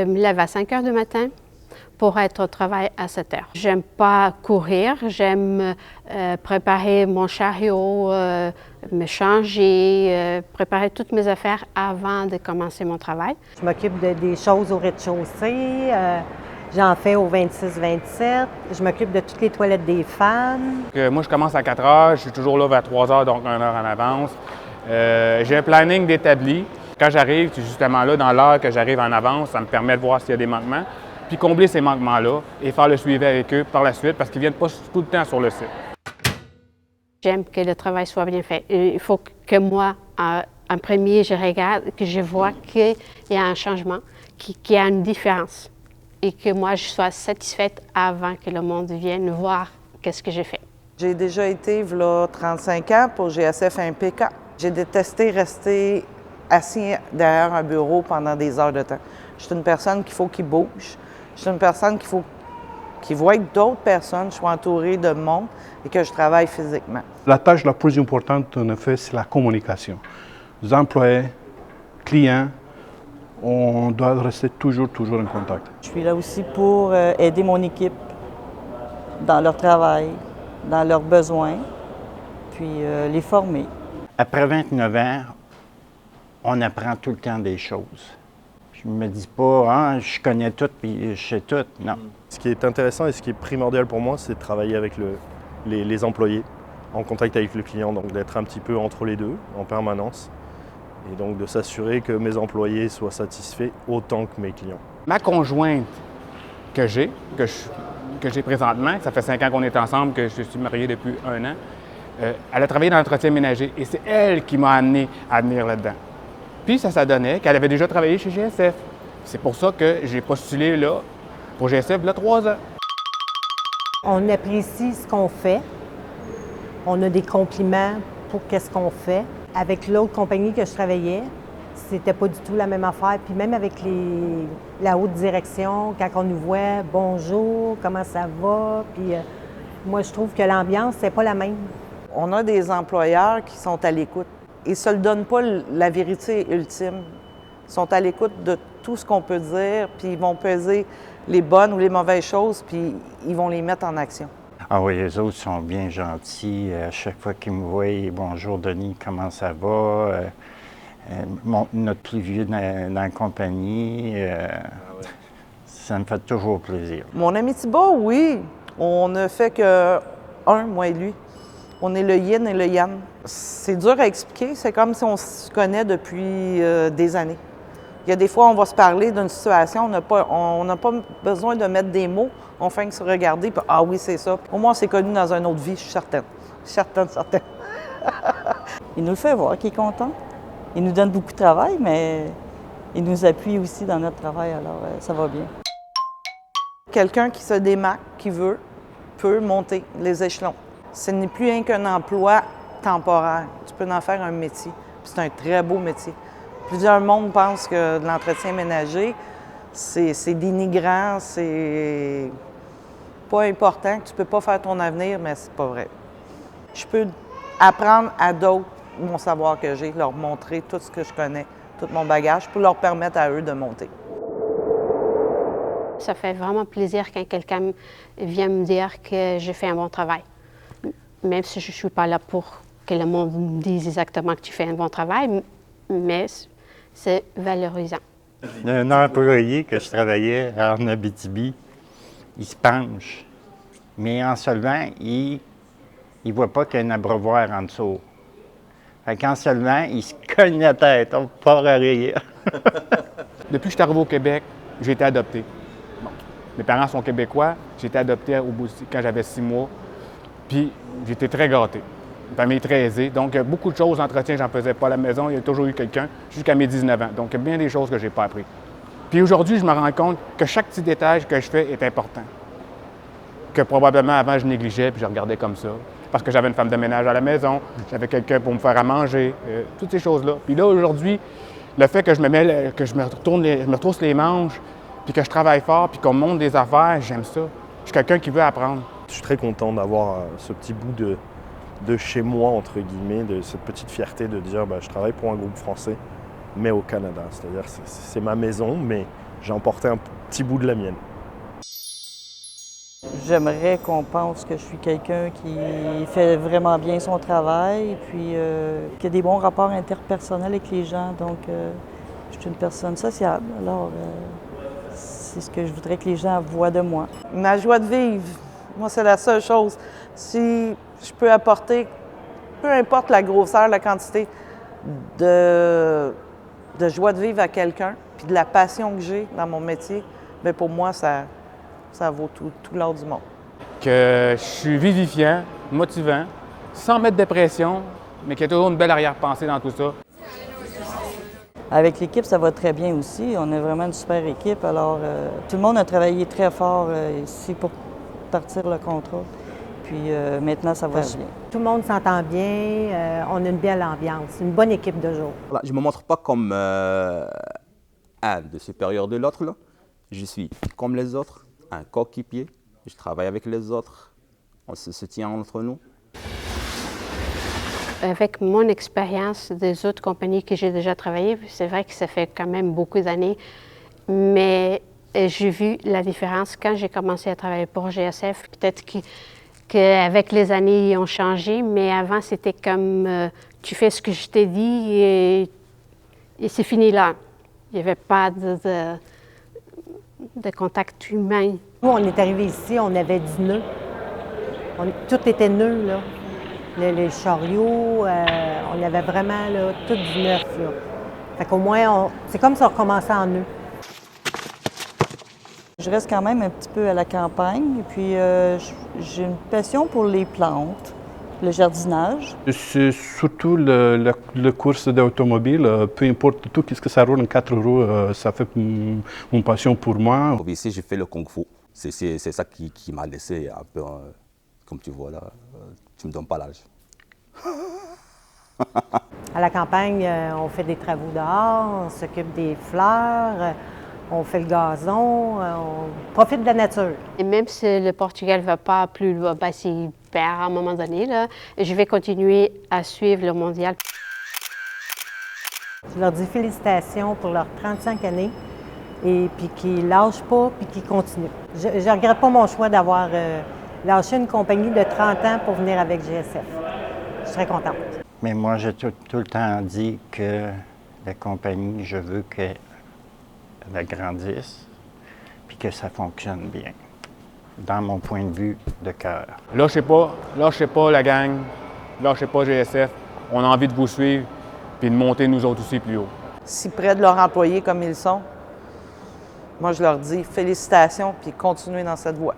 me lève à 5 heures du matin pour être au travail à 7 heures. J'aime pas courir, j'aime préparer mon chariot, me changer, préparer toutes mes affaires avant de commencer mon travail. Je m'occupe des choses au rez-de-chaussée, j'en fais au 26-27, je m'occupe de toutes les toilettes des femmes. Moi, je commence à 4 heures, je suis toujours là vers 3 heures, donc 1 heure en avance. J'ai un planning d'établi. Quand j'arrive, c'est justement là, dans l'heure que j'arrive en avance, ça me permet de voir s'il y a des manquements, puis combler ces manquements-là et faire le suivi avec eux par la suite, parce qu'ils ne viennent pas tout le temps sur le site. J'aime que le travail soit bien fait. Il faut que moi, en premier, je regarde, que je vois qu'il y a un changement, qu'il y a une différence, et que moi, je sois satisfaite avant que le monde vienne voir qu'est-ce que j'ai fait. J'ai déjà été, là, 35 ans pour GSF MPK. J'ai détesté rester assis derrière un bureau pendant des heures de temps. Je suis une personne qu'il faut qu'il bouge. Je suis une personne qu'il voit avec d'autres personnes, je suis entourée de monde et que je travaille physiquement. La tâche la plus importante, en effet, c'est la communication. Les employés, clients, on doit rester toujours en contact. Je suis là aussi pour aider mon équipe dans leur travail, dans leurs besoins, puis les former. Après 29 ans, on apprend tout le temps des choses. Je ne me dis pas, ah, je connais tout puis je sais tout. Non. Ce qui est intéressant et ce qui est primordial pour moi, c'est de travailler avec les employés, en contact avec le client, donc d'être un petit peu entre les deux en permanence et donc de s'assurer que mes employés soient satisfaits autant que mes clients. Ma conjointe que j'ai présentement, ça fait 5 ans qu'on est ensemble, que je suis marié depuis 1 an, elle a travaillé dans l'entretien ménager et c'est elle qui m'a amené à venir là-dedans. Puis ça donnait qu'elle avait déjà travaillé chez GSF. C'est pour ça que j'ai postulé là pour GSF là 3 ans. On apprécie ce qu'on fait. On a des compliments pour qu'est-ce qu'on fait. Avec l'autre compagnie que je travaillais, c'était pas du tout la même affaire. Puis même avec la haute direction, quand on nous voit, bonjour, comment ça va? Puis moi, je trouve que l'ambiance, c'est pas la même. On a des employeurs qui sont à l'écoute. Ils ne se le donnent pas la vérité ultime. Ils sont à l'écoute de tout ce qu'on peut dire, puis ils vont peser les bonnes ou les mauvaises choses, puis ils vont les mettre en action. Ah oui, les autres sont bien gentils. À chaque fois qu'ils me voient, bonjour Denis, comment ça va? Notre plus vieux dans la compagnie, ça me fait toujours plaisir. Mon ami Thibault, oui, on ne fait que moi et lui. On est le yin et le yang. C'est dur à expliquer, c'est comme si on se connaît depuis des années. Il y a des fois, on va se parler d'une situation, on n'a pas besoin de mettre des mots, on fait que se regarder, puis ah oui, c'est ça. Au moins, on s'est connus dans une autre vie, je suis certaine. Certaine. Il nous le fait voir qu'il est content. Il nous donne beaucoup de travail, mais il nous appuie aussi dans notre travail, alors ça va bien. Quelqu'un qui se démarque, qui veut, peut monter les échelons. Ce n'est plus rien qu'un emploi temporaire. Tu peux en faire un métier. C'est un très beau métier. Plusieurs mondes pensent que l'entretien ménager, c'est dénigrant, c'est pas important, que tu peux pas faire ton avenir, mais c'est pas vrai. Je peux apprendre à d'autres mon savoir que j'ai, leur montrer tout ce que je connais, tout mon bagage, pour leur permettre à eux de monter. Ça fait vraiment plaisir quand quelqu'un vient me dire que j'ai fait un bon travail. Même si je ne suis pas là pour que le monde me dise exactement que tu fais un bon travail, mais c'est valorisant. Un employé que je travaillais en Abitibi, il se penche, mais en se levant, il ne voit pas qu'il y a un abreuvoir en dessous. Fait qu'en se levant, il se cogne la tête, on part à rire. Depuis que je suis arrivé au Québec, j'ai été adopté. Bon. Mes parents sont québécois, j'ai été adopté quand j'avais 6 mois. Puis j'étais très gâté. Une famille très aisée. Donc, beaucoup de choses, d'entretien, j'en faisais pas à la maison. Il y a toujours eu quelqu'un jusqu'à mes 19 ans. Donc, il y a bien des choses que je n'ai pas appris. Puis aujourd'hui, je me rends compte que chaque petit détail que je fais est important. Que probablement avant, je négligeais puis je regardais comme ça. Parce que j'avais une femme de ménage à la maison, j'avais quelqu'un pour me faire à manger, toutes ces choses-là. Puis là, aujourd'hui, le fait que je me retrousse les manches, puis que je travaille fort, puis qu'on me montre des affaires, j'aime ça. Je suis quelqu'un qui veut apprendre. Je suis très content d'avoir ce petit bout de chez moi, entre guillemets, de cette petite fierté de dire je travaille pour un groupe français, mais au Canada. C'est-à-dire c'est ma maison, mais j'ai emporté un petit bout de la mienne. J'aimerais qu'on pense que je suis quelqu'un qui fait vraiment bien son travail, et puis qui a des bons rapports interpersonnels avec les gens. Donc, je suis une personne sociable. Alors, c'est ce que je voudrais que les gens voient de moi. Ma joie de vivre, moi, c'est la seule chose. Si je peux apporter, peu importe la grosseur, la quantité de joie de vivre à quelqu'un, puis de la passion que j'ai dans mon métier, bien pour moi, ça vaut tout l'or du monde. Que je suis vivifiant, motivant, sans mettre de pression, mais qu'il y a toujours une belle arrière-pensée dans tout ça. Avec l'équipe, ça va très bien aussi. On est vraiment une super équipe. Alors, tout le monde a travaillé très fort ici pour partir le contrat. Puis maintenant, ça va bien. Tout le monde s'entend bien, on a une belle ambiance, une bonne équipe de jour. Voilà, je ne me montre pas comme un de supérieur de l'autre. Je suis comme les autres, un coéquipier. Je travaille avec les autres, on se tient entre nous. Avec mon expérience des autres compagnies que j'ai déjà travaillées, c'est vrai que ça fait quand même beaucoup d'années, mais j'ai vu la différence quand j'ai commencé à travailler pour GSF. Peut-être qu'avec les années, ils ont changé, mais avant, c'était comme tu fais ce que je t'ai dit et c'est fini là. Il n'y avait pas de contact humain. Nous, on est arrivés ici, on avait du nœud. Tout était nœud, là. Les chariots, on avait vraiment là, tout du neuf. Là. Fait qu'au moins, c'est comme si on recommençait en nœud. Je reste quand même un petit peu à la campagne, et puis j'ai une passion pour les plantes, le jardinage. C'est surtout la course d'automobile, peu importe tout, qu'est-ce que ça roule en 4 roues, ça fait une passion pour moi. Ici, j'ai fait le kung-fu. C'est ça qui m'a laissé un peu, comme tu vois là, tu ne me donnes pas l'âge. À la campagne, on fait des travaux dehors, on s'occupe des fleurs, on fait le gazon, on profite de la nature. Et même si le Portugal ne va pas plus loin, ben, s'il perd à un moment donné, là, je vais continuer à suivre le mondial. Je leur dis félicitations pour leurs 35 années et puis qu'ils ne lâchent pas puis qu'ils continuent. Je ne regrette pas mon choix d'avoir lâché une compagnie de 30 ans pour venir avec GSF. Je serais contente. Mais moi, j'ai tout le temps dit que la compagnie, je veux qu'elle grandisse puis que ça fonctionne bien, dans mon point de vue de cœur. Lâchez pas la gang, lâchez pas GSF. On a envie de vous suivre puis de monter nous autres aussi plus haut. Si près de leurs employés comme ils sont, moi, je leur dis félicitations puis continuez dans cette voie.